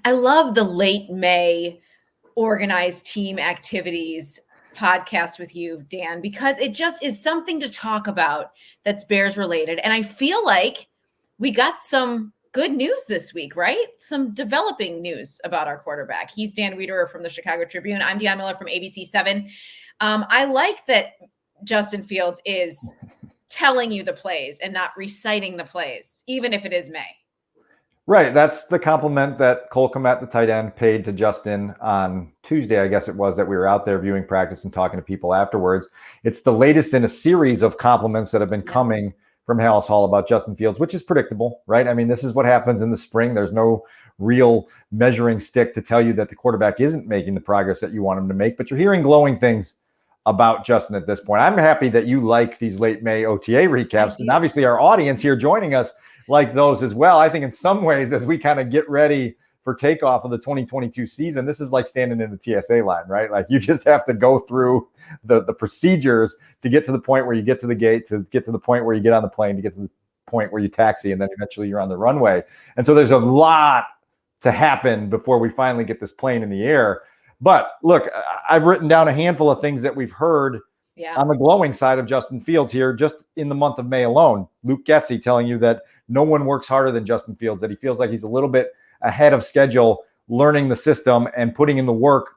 I love the late May organized team activities podcast with you, Dan, because it just is something to talk about that's Bears related. And I feel like we got some good news this week, right? Some developing news about our quarterback. He's Dan Wiederer from the Chicago Tribune. I'm Dionne Miller from ABC 7. I like that Justin Fields is telling you the plays and not reciting the plays, even if it is May. Right. That's the compliment that Cole Kmet, the tight end, paid to Justin on Tuesday, I guess it was, that we were out there viewing practice and talking to people afterwards. It's the latest in a series of compliments that have been coming from Halas Hall about Justin Fields, which is predictable, right? I mean, this is what happens in the spring. There's no real measuring stick to tell you that the quarterback isn't making the progress that you want him to make, but you're hearing glowing things about Justin at this point. I'm happy that you like these late May OTA recaps, and obviously our audience here joining us like those as well. I think in some ways, as we kind of get ready for takeoff of the 2022 season, this is like standing in the TSA line, right? Like you just have to go through the procedures to get to the point where you get to the gate, to get to the point where you get on the plane, to get to the point where you taxi, and then eventually you're on the runway. And so there's a lot to happen before we finally get this plane in the air. But look, I've written down a handful of things that we've heard on the glowing side of Justin Fields here just in the month of May alone. Luke Getsy telling you that no one works harder than Justin Fields, that he feels like he's a little bit ahead of schedule, learning the system and putting in the work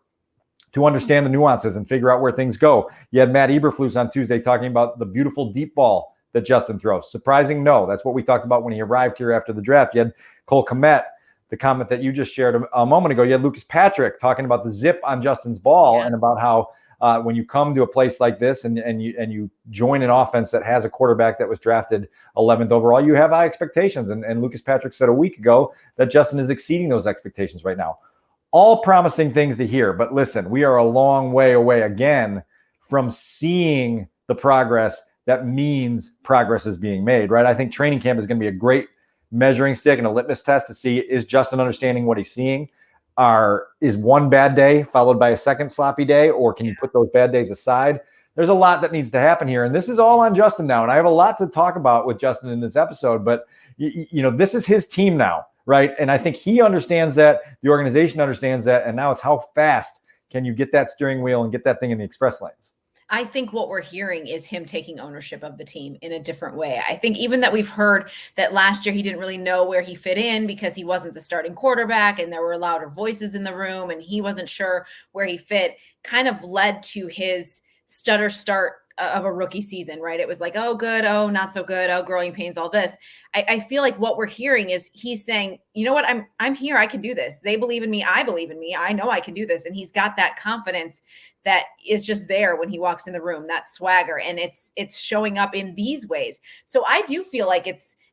to understand the nuances and figure out where things go. You had Matt Eberflus on Tuesday talking about the beautiful deep ball that Justin throws. Surprising? No. That's what we talked about when he arrived here after the draft. You had Cole Kmet, the comment that you just shared a moment ago. You had Lucas Patrick talking about the zip on Justin's ball and about how when you come to a place like this and you join an offense that has a quarterback that was drafted 11th overall, you have high expectations. And Lucas Patrick said a week ago that Justin is exceeding those expectations right now. All promising things to hear. But listen, we are a long way away again from seeing the progress that means progress is being made, right? I think training camp is going to be a great measuring stick and a litmus test to see, is Justin understanding what he's seeing? Is one bad day followed by a second sloppy day, or can you put those bad days aside? There's a lot that needs to happen here, and this is all on Justin now. And I have a lot to talk about with Justin in this episode, but you know, this is his team now, right? And I think he understands that, the organization understands that, and now it's how fast can you get that steering wheel and get that thing in the express lanes. I think what we're hearing is him taking ownership of the team in a different way. I think even that we've heard that last year he didn't really know where he fit in because he wasn't the starting quarterback and there were louder voices in the room and he wasn't sure where he fit, kind of led to his stutter start of a rookie season, right? It was like, oh, good. Oh, not so good. Oh, growing pains, all this. I feel like what we're hearing is he's saying, you know what? I'm here. I can do this. They believe in me. I believe in me. I know I can do this. And he's got that confidence that is just there when he walks in the room, that swagger. And it's showing up in these ways. So I do feel like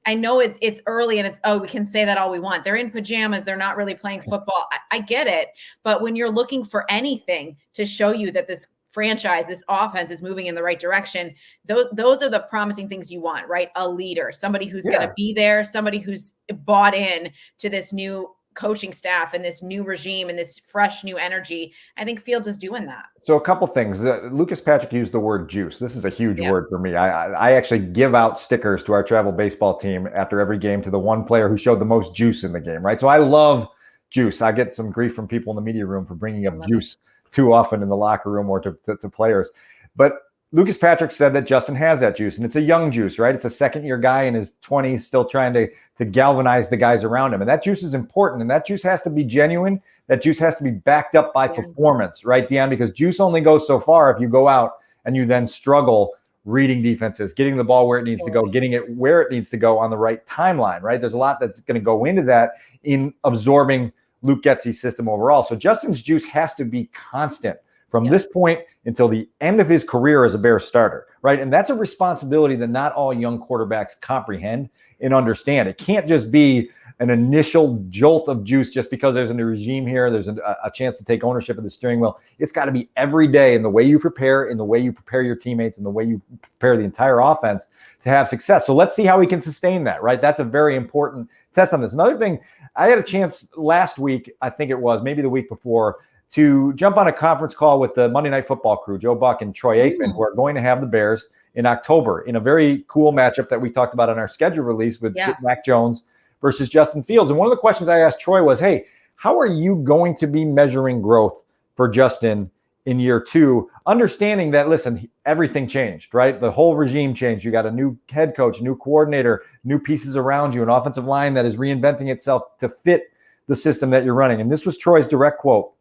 I know it's early and we can say that all we want. They're in pajamas. They're not really playing football. I get it. But when you're looking for anything to show you that this franchise, this offense is moving in the right direction, those are the promising things you want, right? A leader, somebody who's going to be there, somebody who's bought in to this new coaching staff and this new regime and this fresh new energy. I think Fields is doing that. So a couple things. Lucas Patrick used the word juice. This is a huge word for me. I actually give out stickers to our travel baseball team after every game to the one player who showed the most juice in the game, right? So I love juice. I get some grief from people in the media room for bringing up juice too often in the locker room or to players. But Lucas Patrick said that Justin has that juice, and it's a young juice, right? It's a second-year guy in his 20s still trying to galvanize the guys around him. And that juice is important, and that juice has to be genuine. That juice has to be backed up by performance, right, Dionne? Because juice only goes so far if you go out and you then struggle reading defenses, getting the ball where it needs to go, getting it where it needs to go on the right timeline, right? There's a lot that's going to go into that in absorbing Luke Getsy's system overall. So Justin's juice has to be constant from this point until the end of his career as a Bears starter, right? And that's a responsibility that not all young quarterbacks comprehend and understand. It can't just be an initial jolt of juice just because there's a new regime here, there's a chance to take ownership of the steering wheel. It's got to be every day in the way you prepare, in the way you prepare your teammates, in the way you prepare the entire offense to have success. So let's see how he can sustain that, right? That's a very important test on this. Another thing, I had a chance last week, I think it was, maybe the week before, to jump on a conference call with the Monday Night Football crew, Joe Buck and Troy Aikman, who are going to have the Bears in October in a very cool matchup that we talked about on our schedule release with Mac Jones versus Justin Fields. And one of the questions I asked Troy was, hey, How are you going to be measuring growth for Justin in year 2, understanding that, listen, everything changed, right? The whole regime changed. You got a new head coach, new coordinator, new pieces around you, an offensive line that is reinventing itself to fit the system that you're running. And this was Troy's direct quote.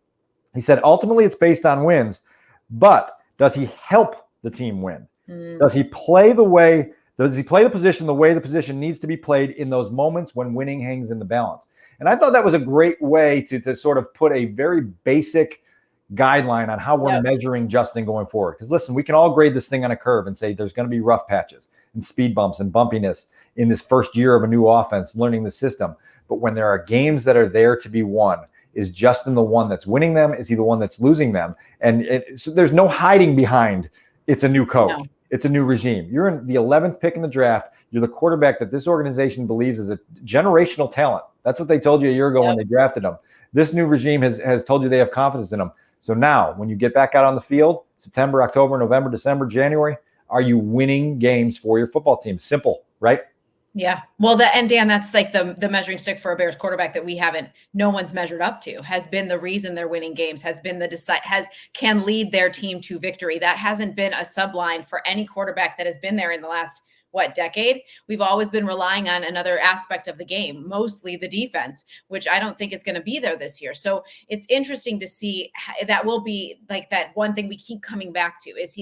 He said, ultimately, it's based on wins, but does he help the team win? Does he play the position the way the position needs to be played in those moments when winning hangs in the balance? And I thought that was a great way to sort of put a very basic guideline on how we're measuring Justin going forward. Because listen, we can all grade this thing on a curve and say there's going to be rough patches and speed bumps and bumpiness in this first year of a new offense, learning the system. But when there are games that are there to be won, is Justin the one that's winning them? Is he the one that's losing them? And so there's no hiding behind it's a new coach. No. It's a new regime. You're in the 11th pick in the draft. You're the quarterback that this organization believes is a generational talent. That's what they told you a year ago when they drafted him. This new regime has told you they have confidence in him. So now, when you get back out on the field, September, October, November, December, January, are you winning games for your football team? Simple, right? Yeah. Well, and Dan, that's like the measuring stick for a Bears quarterback that no one's measured up to, has been the reason they're winning games, has been can lead their team to victory. That hasn't been a subline for any quarterback that has been there in the last, decade. We've always been relying on another aspect of the game, mostly the defense, which I don't think is going to be there this year. So it's interesting to see. That will be like that one thing we keep coming back to. Is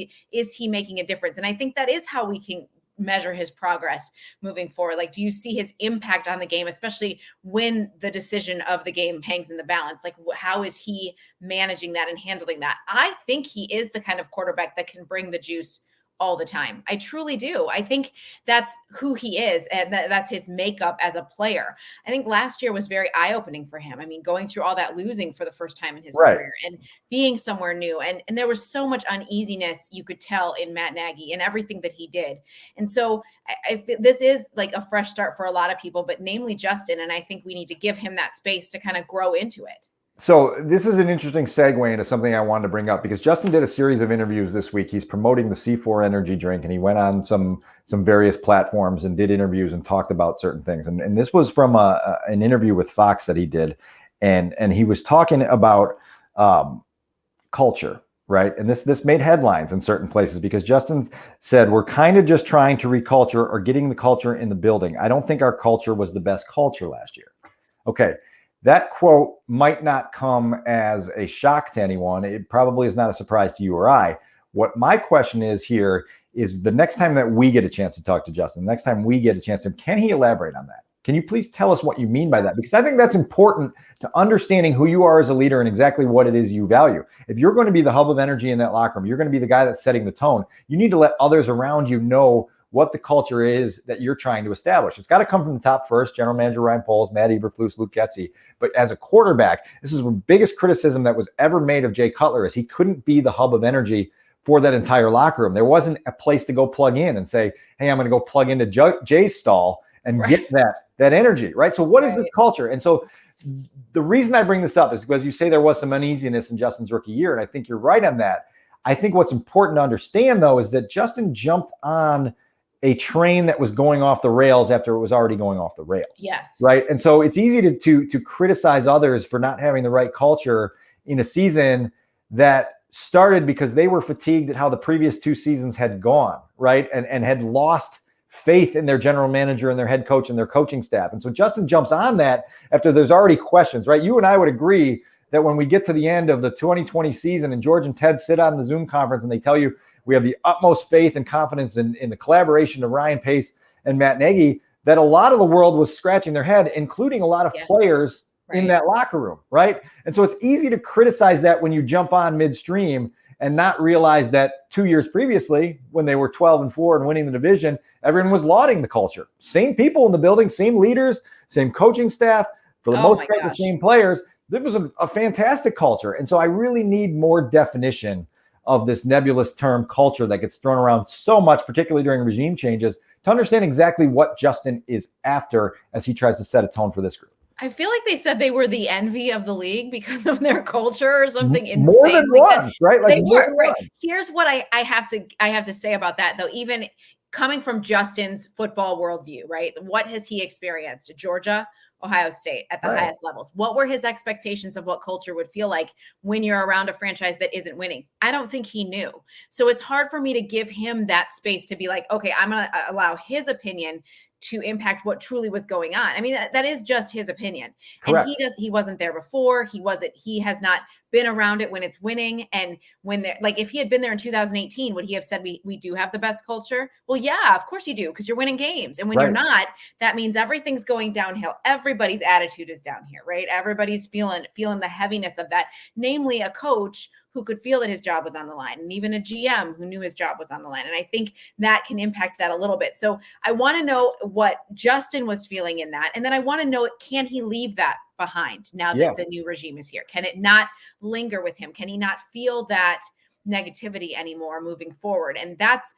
he making a difference? And I think that is how we can measure his progress moving forward. Like, do you see his impact on the game, especially when the decision of the game hangs in the balance? Like, how is he managing that and handling that? I think he is the kind of quarterback that can bring the juice all the time. I truly do. I think that's who he is, and that's his makeup as a player. I think last year was very eye-opening for him. I mean, going through all that losing for the first time in his career and being somewhere new. And there was so much uneasiness you could tell in Matt Nagy and everything that he did. And so this is like a fresh start for a lot of people, but namely Justin. And I think we need to give him that space to kind of grow into it. So this is an interesting segue into something I wanted to bring up, because Justin did a series of interviews this week. He's promoting the C4 energy drink, and he went on some various platforms and did interviews and talked about certain things. And this was from an interview with Fox that he did. And he was talking about culture, right? And this made headlines in certain places because Justin said, we're kind of just trying to reculture or getting the culture in the building. I don't think our culture was the best culture last year. Okay. That quote might not come as a shock to anyone. It probably is not a surprise to you or I. What my question is here is, the next time that we get a chance to talk to Justin, the next time we get a chance to, can he elaborate on that? Can you please tell us what you mean by that? Because I think that's important to understanding who you are as a leader and exactly what it is you value. If you're going to be the hub of energy in that locker room, you're going to be the guy that's setting the tone. You need to let others around you know what the culture is that you're trying to establish. It's got to come from the top first. General Manager Ryan Poles, Matt Eberflus, Luke Getsy. But as a quarterback, this is the biggest criticism that was ever made of Jay Cutler, is he couldn't be the hub of energy for that entire locker room. There wasn't a place to go plug in and say, hey, I'm going to go plug into Jay's stall and get that energy, right? So what is this culture? And so the reason I bring this up is because you say there was some uneasiness in Justin's rookie year, and I think you're right on that. I think what's important to understand, though, is that Justin jumped on a train that was going off the rails after it was already going off the rails. Yes. Right. And so it's easy to criticize others for not having the right culture in a season that started because they were fatigued at how the previous 2 seasons had gone, right? And had lost faith in their general manager and their head coach and their coaching staff. And so Justin jumps on that after there's already questions, right? You and I would agree that when we get to the end of the 2020 season and George and Ted sit on the Zoom conference and they tell you, we have the utmost faith and confidence in the collaboration of Ryan Pace and Matt Nagy, that a lot of the world was scratching their head, including a lot of players in that locker room, right? And so it's easy to criticize that when you jump on midstream and not realize that 2 years previously, when they were 12-4 and winning the division, everyone was lauding the culture. Same people in the building, same leaders, same coaching staff, for the most part, the same players. It was a fantastic culture. And so I really need more definition of this nebulous term culture that gets thrown around so much, particularly during regime changes, to understand exactly what Justin is after as he tries to set a tone for this group. I feel like they said they were the envy of the league because of their culture or something insane. More than once, right? Like, they were, right. Here's what I have to say about that, though. Even coming from Justin's football worldview, right? What has he experienced? Georgia, Ohio State at the Right. highest levels. What were his expectations of what culture would feel like when you're around a franchise that isn't winning? I don't think he knew. So it's hard for me to give him that space to be like, okay, I'm going to allow his opinion to impact what truly was going on. I mean, that is just his opinion. Correct. And he wasn't there before. He has not been around it when it's winning. And when they're like, if he had been there in 2018, would he have said, we do have the best culture? Well, yeah, of course you do, because you're winning games. And when you're not, that means everything's going downhill. Everybody's attitude is down here, right? Everybody's feeling the heaviness of that, namely a coach who could feel that his job was on the line, and even a GM who knew his job was on the line. And I think that can impact that a little bit. So I want to know what Justin was feeling in that. And then I want to know, can he leave that behind now that the new regime is here? Can it not linger with him? Can he not feel that negativity anymore moving forward? And that's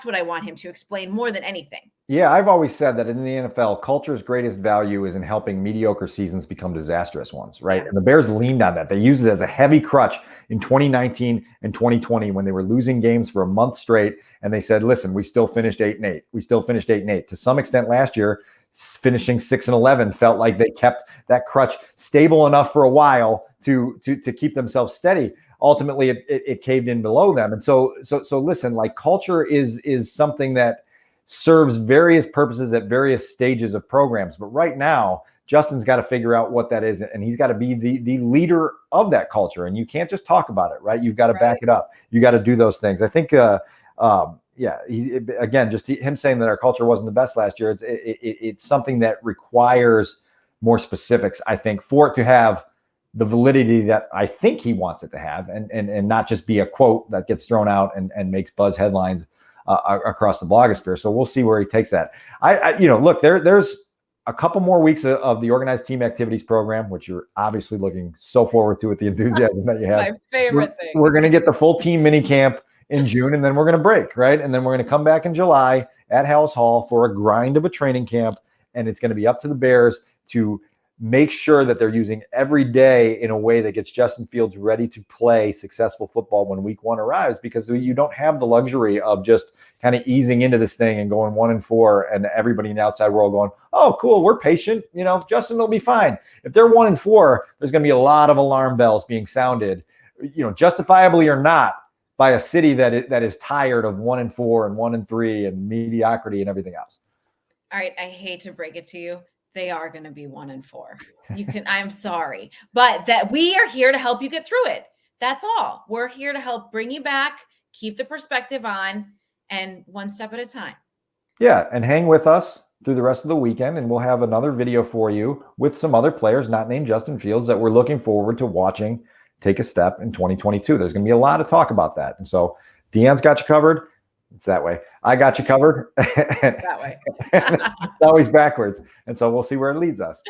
what I want him to explain more than anything. Yeah, I've always said that in the NFL, culture's greatest value is in helping mediocre seasons become disastrous ones, right? Yeah. And the Bears leaned on that. They used it as a heavy crutch in 2019 and 2020 when they were losing games for a month straight. And they said, listen, we still finished 8-8. We still finished 8-8. To some extent last year, finishing 6-11 felt like they kept that crutch stable enough for a while to keep themselves steady. Ultimately, it caved in below them. And so listen, like, culture is something that serves various purposes at various stages of programs. But right now, Justin's got to figure out what that is, and he's got to be the leader of that culture. And you can't just talk about it, right? You've got to back it up. You got to do those things. I think, just him saying that our culture wasn't the best last year, it's something that requires more specifics, I think, for it to have the validity that I think he wants it to have, and not just be a quote that gets thrown out and makes buzz headlines across the blogosphere. So we'll see where he takes that. Look, there's a couple more weeks of the organized team activities program, which you're obviously looking so forward to with the enthusiasm that you have. My favorite thing. We're going to get the full team mini camp in June, and then we're going to break, right? And then we're going to come back in July at House Hall for a grind of a training camp. And it's going to be up to the Bears to make sure that they're using every day in a way that gets Justin Fields ready to play successful football when week 1 arrives, because you don't have the luxury of just kind of easing into this thing and going 1-4 and everybody in the outside world going, oh, cool, we're patient. Justin will be fine. If they're 1-4, there's going to be a lot of alarm bells being sounded, justifiably or not, by a city that is tired of 1-4 and 1-3 and mediocrity and everything else. All right. I hate to break it to you. They are going to be 1-4. I'm sorry, but that we are here to help you get through it. That's all. We're here to help bring you back, keep the perspective on, and one step at a time. Yeah. And hang with us through the rest of the weekend, and we'll have another video for you with some other players not named Justin Fields that we're looking forward to watching take a step in 2022. There's going to be a lot of talk about that. And so Dionne's got you covered. It's that way. I got you covered. That way. It's always backwards. And so we'll see where it leads us.